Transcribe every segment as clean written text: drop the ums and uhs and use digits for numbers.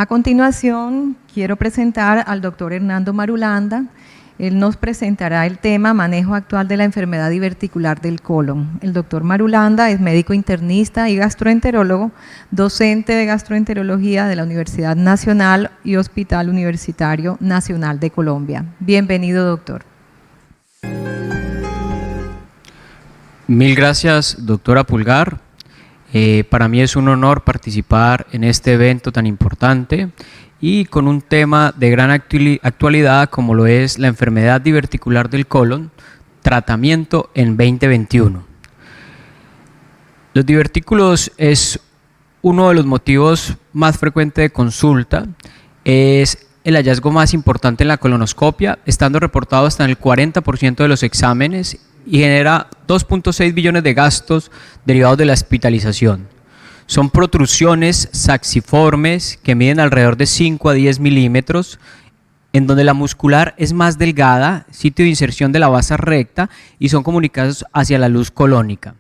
A continuación, quiero presentar al doctor Hernando Marulanda. Él nos presentará el tema manejo actual de la enfermedad diverticular del colon. El doctor Marulanda es médico internista y gastroenterólogo, docente de gastroenterología de la Universidad Nacional y Hospital Universitario Nacional de Colombia. Bienvenido, doctor. Mil gracias, doctora Pulgar. Para mí es un honor participar en este evento tan importante y con un tema de gran actualidad como lo es la enfermedad diverticular del colon, tratamiento en 2021. Los divertículos es uno de los motivos más frecuentes de consulta, es el hallazgo más importante en la colonoscopia, estando reportado hasta en el 40% de los exámenes y genera 2.6 billones de gastos derivados de la hospitalización. Son protrusiones saxiformes que miden alrededor de 5 a 10 milímetros, en donde la muscular es más delgada, sitio de inserción de la base recta y son comunicados hacia la luz colónica.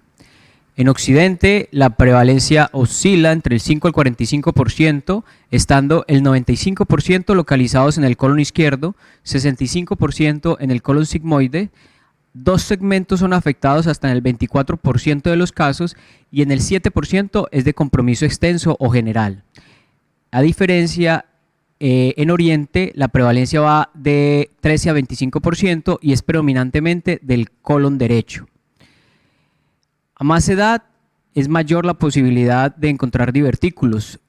En Occidente, la prevalencia oscila entre el 5 al 45%, estando el 95% localizados en el colon izquierdo, 65% en el colon sigmoide. Dos segmentos son afectados hasta en el 24% de los casos y en el 7% es de compromiso extenso o general. A diferencia, en Oriente la prevalencia va de 13 a 25% y es predominantemente del colon derecho. A más edad es mayor la posibilidad de encontrar divertículos.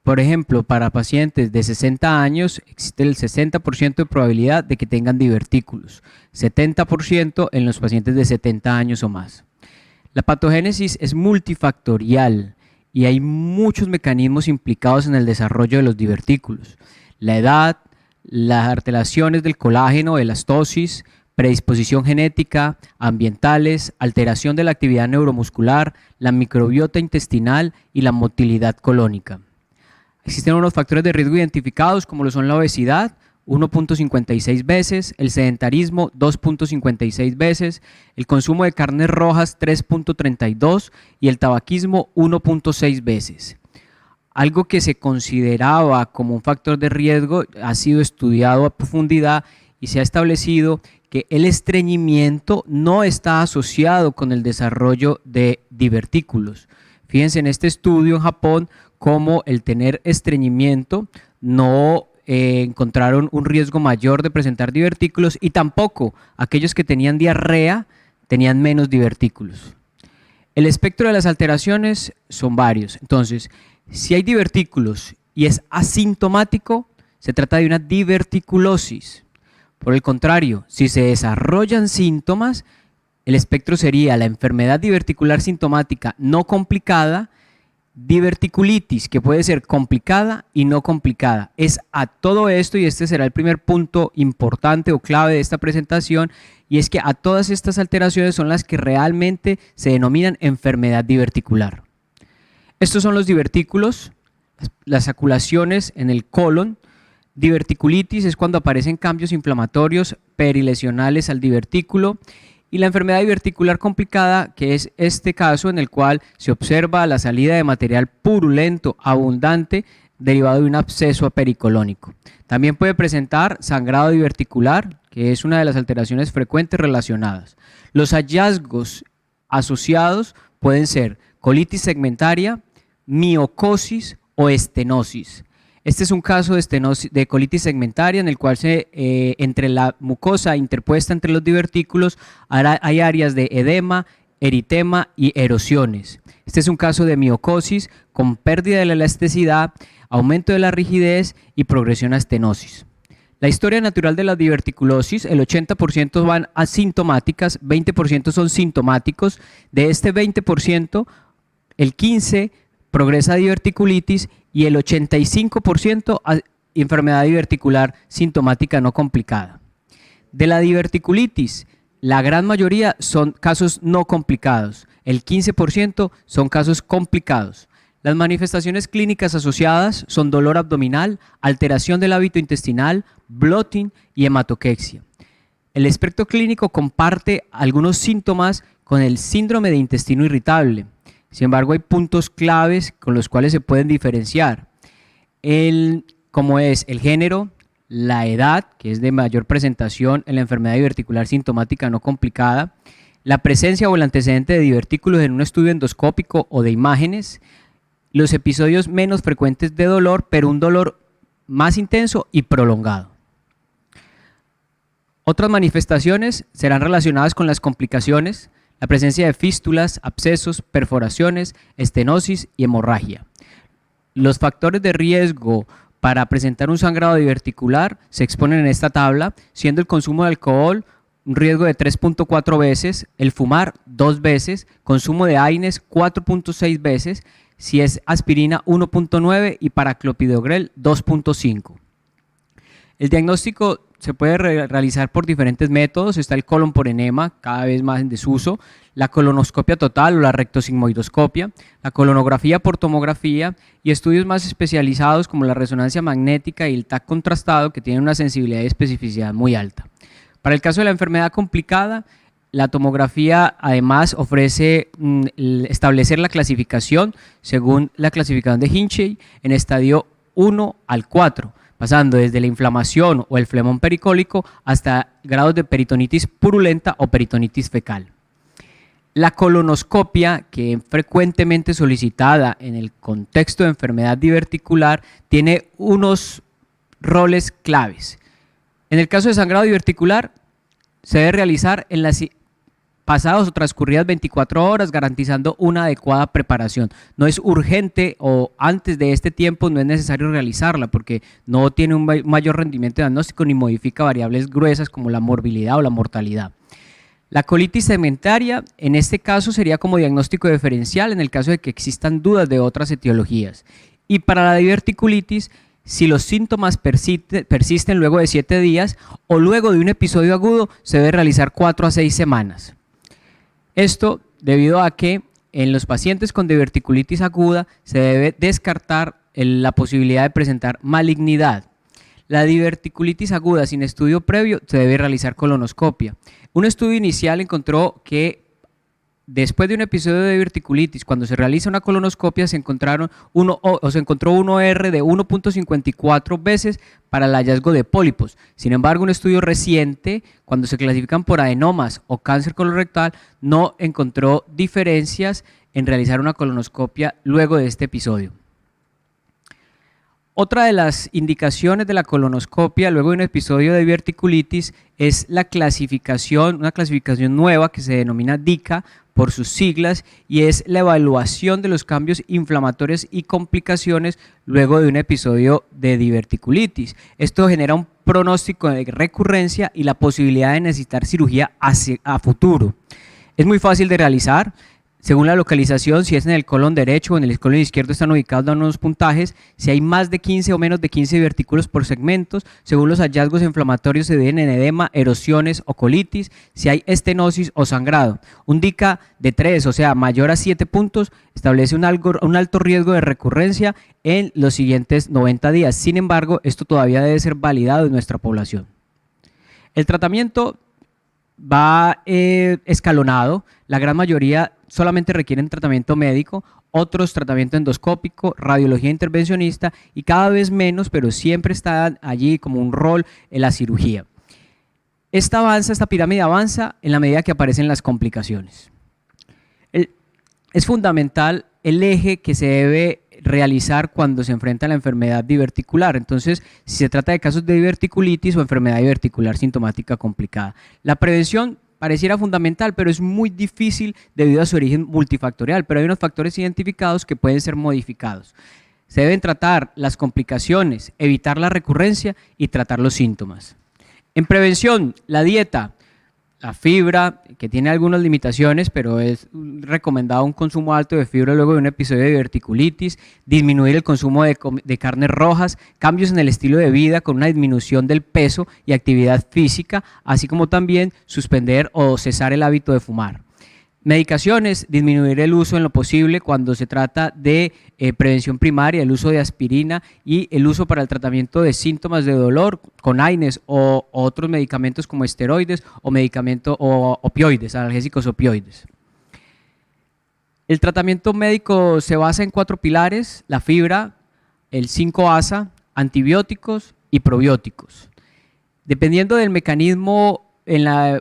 Por ejemplo, para pacientes de 60 años existe el 60% de probabilidad de que tengan divertículos, 70% en los pacientes de 70 años o más. La patogénesis es multifactorial y hay muchos mecanismos implicados en el desarrollo de los divertículos. La edad, las alteraciones del colágeno, elastosis, predisposición genética, ambientales, alteración de la actividad neuromuscular, la microbiota intestinal y la motilidad colónica. Existen unos factores de riesgo identificados como lo son la obesidad, 1.56 veces, el sedentarismo, 2.56 veces, el consumo de carnes rojas, 3.32 y el tabaquismo, 1.6 veces. Algo que se consideraba como un factor de riesgo ha sido estudiado a profundidad y se ha establecido que el estreñimiento no está asociado con el desarrollo de divertículos. Fíjense en este estudio en Japón cómo el tener estreñimiento no encontraron un riesgo mayor de presentar divertículos y tampoco aquellos que tenían diarrea tenían menos divertículos. El espectro de las alteraciones son varios. Entonces, si hay divertículos y es asintomático, se trata de una diverticulosis. Por el contrario, si se desarrollan síntomas, el espectro sería la enfermedad diverticular sintomática no complicada, diverticulitis, que puede ser complicada y no complicada. Es a todo esto, y este será el primer punto importante o clave de esta presentación, y es que a todas estas alteraciones son las que realmente se denominan enfermedad diverticular. Estos son los divertículos, las saculaciones en el colon. Diverticulitis es cuando aparecen cambios inflamatorios perilesionales al divertículo. Y la enfermedad diverticular complicada, que es este caso en el cual se observa la salida de material purulento, abundante, derivado de un absceso pericolónico. También puede presentar sangrado diverticular, que es una de las alteraciones frecuentes relacionadas. Los hallazgos asociados pueden ser colitis segmentaria, miocosis o estenosis. Este es un caso de colitis segmentaria en el cual entre la mucosa interpuesta entre los divertículos hay áreas de edema, eritema y erosiones. Este es un caso de miocosis con pérdida de la elasticidad, aumento de la rigidez y progresión a estenosis. La historia natural de la diverticulosis, el 80% van asintomáticas, 20% son sintomáticos. De este 20%, el 15% progresa a diverticulitis y el 85% a enfermedad diverticular sintomática no complicada. De la diverticulitis, la gran mayoría son casos no complicados, el 15% son casos complicados. Las manifestaciones clínicas asociadas son dolor abdominal, alteración del hábito intestinal, bloating y hematoquexia. El espectro clínico comparte algunos síntomas con el síndrome de intestino irritable. Sin embargo, hay puntos claves con los cuales se pueden diferenciar. como es el género, la edad, que es de mayor presentación en la enfermedad diverticular sintomática no complicada, la presencia o el antecedente de divertículos en un estudio endoscópico o de imágenes, los episodios menos frecuentes de dolor, pero un dolor más intenso y prolongado. Otras manifestaciones serán relacionadas con las complicaciones, la presencia de fístulas, abscesos, perforaciones, estenosis y hemorragia. Los factores de riesgo para presentar un sangrado diverticular se exponen en esta tabla, siendo el consumo de alcohol un riesgo de 3.4 veces, el fumar 2 veces, consumo de AINES 4.6 veces, si es aspirina 1.9 y para clopidogrel 2.5. El diagnóstico se puede realizar por diferentes métodos. Está el colon por enema, cada vez más en desuso, la colonoscopia total o la rectosigmoidoscopia, la colonografía por tomografía y estudios más especializados como la resonancia magnética y el TAC contrastado, que tienen una sensibilidad y especificidad muy alta. Para el caso de la enfermedad complicada, la tomografía además ofrece establecer la clasificación según la clasificación de Hinchey en estadio 1 al 4, pasando desde la inflamación o el flemón pericólico hasta grados de peritonitis purulenta o peritonitis fecal. La colonoscopia, que es frecuentemente solicitada en el contexto de enfermedad diverticular, tiene unos roles claves. En el caso de sangrado diverticular, se debe realizar en las pasadas o transcurridas 24 horas, garantizando una adecuada preparación. No es urgente o antes de este tiempo no es necesario realizarla porque no tiene un mayor rendimiento diagnóstico ni modifica variables gruesas como la morbilidad o la mortalidad. La colitis segmentaria, en este caso, sería como diagnóstico diferencial en el caso de que existan dudas de otras etiologías. Y para la diverticulitis, si los síntomas persisten luego de 7 días o luego de un episodio agudo, se debe realizar 4 a 6 semanas. Esto debido a que en los pacientes con diverticulitis aguda se debe descartar la posibilidad de presentar malignidad. La diverticulitis aguda sin estudio previo se debe realizar colonoscopia. Un estudio inicial encontró que después de un episodio de diverticulitis, cuando se realiza una colonoscopia, se encontró un OR de 1.54 veces para el hallazgo de pólipos. Sin embargo, un estudio reciente, cuando se clasifican por adenomas o cáncer colorectal, no encontró diferencias en realizar una colonoscopia luego de este episodio. Otra de las indicaciones de la colonoscopia luego de un episodio de diverticulitis es la clasificación, una clasificación nueva que se denomina DICA por sus siglas, y es la evaluación de los cambios inflamatorios y complicaciones luego de un episodio de diverticulitis. Esto genera un pronóstico de recurrencia y la posibilidad de necesitar cirugía a futuro. Es muy fácil de realizar. Según la localización, si es en el colon derecho o en el colon izquierdo, están ubicados unos puntajes. Si hay más de 15 o menos de 15 divertículos por segmentos, según los hallazgos inflamatorios se dividen en edema, erosiones o colitis, si hay estenosis o sangrado. Un DICA de 3, o sea, mayor a 7 puntos, establece un alto riesgo de recurrencia en los siguientes 90 días. Sin embargo, esto todavía debe ser validado en nuestra población. El tratamiento va escalonado. La gran mayoría solamente requieren tratamiento médico, otros tratamiento endoscópico, radiología intervencionista y cada vez menos, pero siempre está allí como un rol en la cirugía. Esta pirámide avanza en la medida que aparecen las complicaciones. Es fundamental el eje que se debe realizar cuando se enfrenta a la enfermedad diverticular. Entonces, si se trata de casos de diverticulitis o enfermedad diverticular sintomática complicada. La prevención pareciera fundamental, pero es muy difícil debido a su origen multifactorial, pero hay unos factores identificados que pueden ser modificados. Se deben tratar las complicaciones, evitar la recurrencia y tratar los síntomas. En prevención, la dieta, la fibra, que tiene algunas limitaciones, pero es recomendado un consumo alto de fibra luego de un episodio de diverticulitis, disminuir el consumo de carnes rojas, cambios en el estilo de vida con una disminución del peso y actividad física, así como también suspender o cesar el hábito de fumar. Medicaciones, disminuir el uso en lo posible cuando se trata de prevención primaria, el uso de aspirina y el uso para el tratamiento de síntomas de dolor con AINES o otros medicamentos como esteroides o opioides, analgésicos opioides. El tratamiento médico se basa en 4 pilares: la fibra, el 5-ASA, antibióticos y probióticos. Dependiendo del mecanismo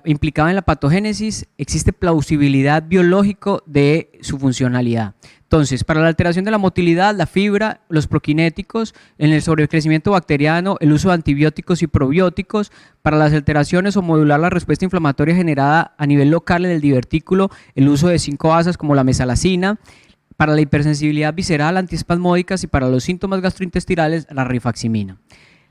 implicado en la patogénesis, existe plausibilidad biológica de su funcionalidad. Entonces, para la alteración de la motilidad, la fibra, los prokinéticos, en el sobrecrecimiento bacteriano, el uso de antibióticos y probióticos, para las alteraciones o modular la respuesta inflamatoria generada a nivel local en el divertículo, el uso de 5-ASAs como la mesalazina, para la hipersensibilidad visceral, antiespasmódicas y para los síntomas gastrointestinales, la rifaximina.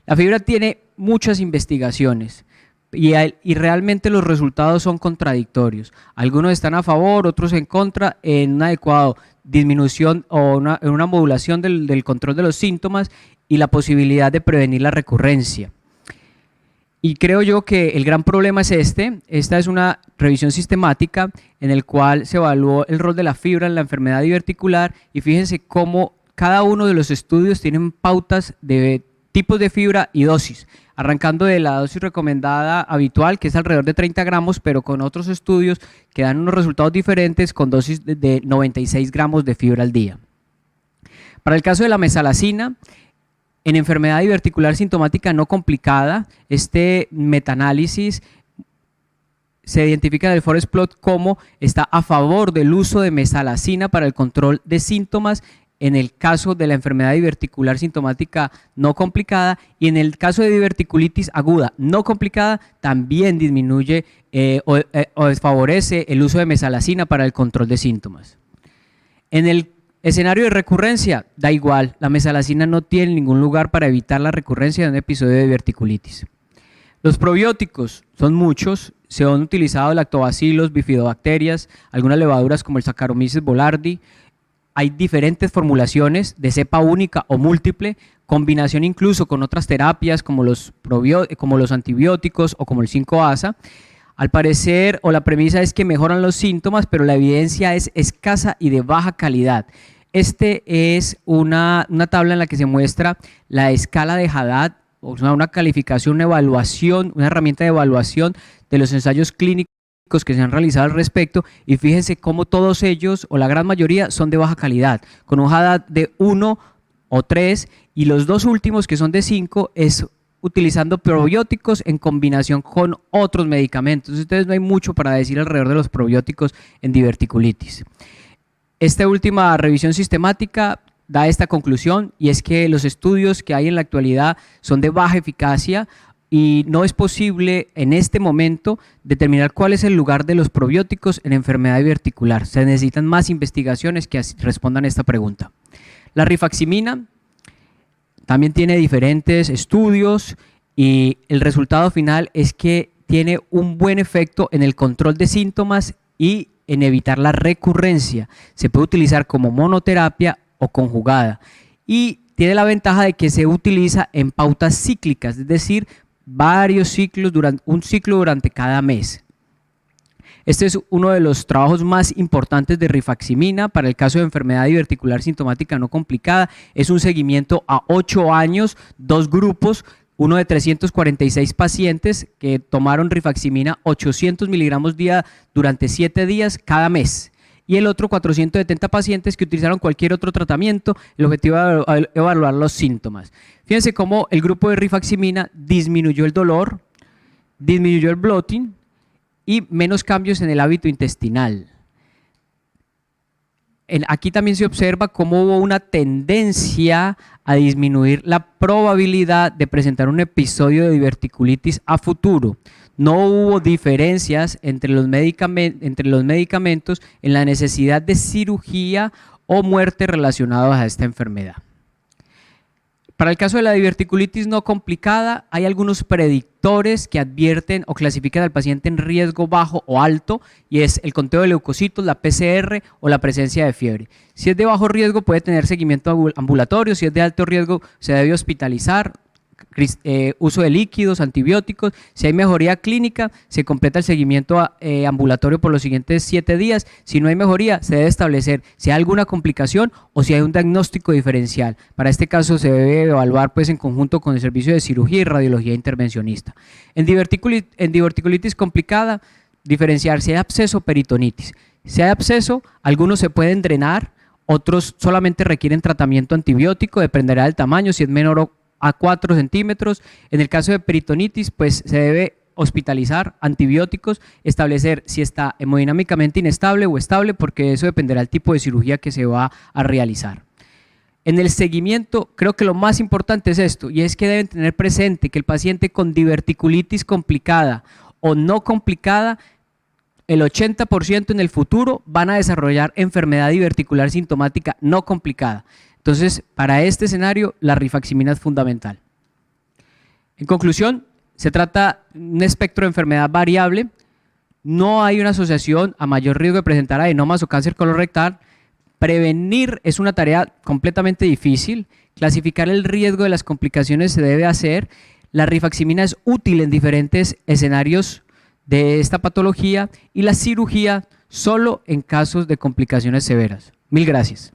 La fibra tiene muchas investigaciones y realmente los resultados son contradictorios. Algunos están a favor, otros en contra, en una adecuada disminución o en una modulación del control de los síntomas y la posibilidad de prevenir la recurrencia. Y creo yo que el gran problema es esta es una revisión sistemática en el cual se evaluó el rol de la fibra en la enfermedad diverticular y fíjense cómo cada uno de los estudios tienen pautas de tipos de fibra y dosis, arrancando de la dosis recomendada habitual, que es alrededor de 30 gramos, pero con otros estudios que dan unos resultados diferentes con dosis de 96 gramos de fibra al día. Para el caso de la mesalazina, en enfermedad diverticular sintomática no complicada, este metaanálisis se identifica en el forest plot como está a favor del uso de mesalazina para el control de síntomas en el caso de la enfermedad diverticular sintomática no complicada, y en el caso de diverticulitis aguda no complicada también disminuye o desfavorece el uso de mesalazina para el control de síntomas. En el escenario de recurrencia da igual, la mesalazina no tiene ningún lugar para evitar la recurrencia de un episodio de diverticulitis. Los probióticos son muchos, se han utilizado lactobacilos, bifidobacterias, algunas levaduras como el Saccharomyces boulardii. Hay diferentes formulaciones de cepa única o múltiple, combinación incluso con otras terapias como los antibióticos o como el 5-ASA. Al parecer, o la premisa es que mejoran los síntomas, pero la evidencia es escasa y de baja calidad. Este es una tabla en la que se muestra la escala de Haddad, o sea, una calificación, una evaluación, una herramienta de evaluación de los ensayos clínicos que se han realizado al respecto, y fíjense cómo todos ellos, o la gran mayoría, son de baja calidad, con un Haddad de 1 o 3, y los dos últimos, que son de 5, es utilizando probióticos en combinación con otros medicamentos. Entonces no hay mucho para decir alrededor de los probióticos en diverticulitis. Esta última revisión sistemática da esta conclusión, y es que los estudios que hay en la actualidad son de baja eficacia y no es posible en este momento determinar cuál es el lugar de los probióticos en enfermedad diverticular. Se necesitan más investigaciones que respondan a esta pregunta. La rifaximina también tiene diferentes estudios y el resultado final es que tiene un buen efecto en el control de síntomas y en evitar la recurrencia. Se puede utilizar como monoterapia o conjugada y tiene la ventaja de que se utiliza en pautas cíclicas, es decir, varios ciclos, un ciclo durante cada mes. Este es uno de los trabajos más importantes de rifaximina para el caso de enfermedad diverticular sintomática no complicada. Es un seguimiento a 8 años, 2 grupos, uno de 346 pacientes que tomaron rifaximina 800 miligramos día durante 7 días cada mes, y el otro 470 pacientes que utilizaron cualquier otro tratamiento. El objetivo era evaluar los síntomas. Fíjense cómo el grupo de rifaximina disminuyó el dolor, disminuyó el bloating y menos cambios en el hábito intestinal. Aquí también se observa cómo hubo una tendencia a disminuir la probabilidad de presentar un episodio de diverticulitis a futuro. No hubo diferencias entre los medicamentos en la necesidad de cirugía o muerte relacionados a esta enfermedad. Para el caso de la diverticulitis no complicada, hay algunos predictores que advierten o clasifican al paciente en riesgo bajo o alto, y es el conteo de leucocitos, la PCR o la presencia de fiebre. Si es de bajo riesgo, puede tener seguimiento ambulatorio; si es de alto riesgo, se debe hospitalizar, uso de líquidos, antibióticos. Si hay mejoría clínica, se completa el seguimiento ambulatorio por los siguientes 7 días. Si no hay mejoría, se debe establecer si hay alguna complicación o si hay un diagnóstico diferencial. Para este caso se debe evaluar en conjunto con el servicio de cirugía y radiología intervencionista. En diverticulitis complicada, diferenciar si hay absceso o peritonitis. Si hay absceso, algunos se pueden drenar otros solamente requieren tratamiento antibiótico, dependerá del tamaño, si es menor a 4 centímetros. En el caso de peritonitis, pues se debe hospitalizar, antibióticos, establecer si está hemodinámicamente inestable o estable, porque eso dependerá del tipo de cirugía que se va a realizar. En el seguimiento, creo que lo más importante es esto, y es que deben tener presente que el paciente con diverticulitis complicada o no complicada, el 80% en el futuro van a desarrollar enfermedad diverticular sintomática no complicada. Entonces, para este escenario, la rifaximina es fundamental. En conclusión, se trata de un espectro de enfermedad variable, no hay una asociación a mayor riesgo de presentar adenomas o cáncer colorectal. Prevenir es una tarea completamente difícil, clasificar el riesgo de las complicaciones se debe hacer. La rifaximina es útil en diferentes escenarios de esta patología y la cirugía solo en casos de complicaciones severas. Mil gracias.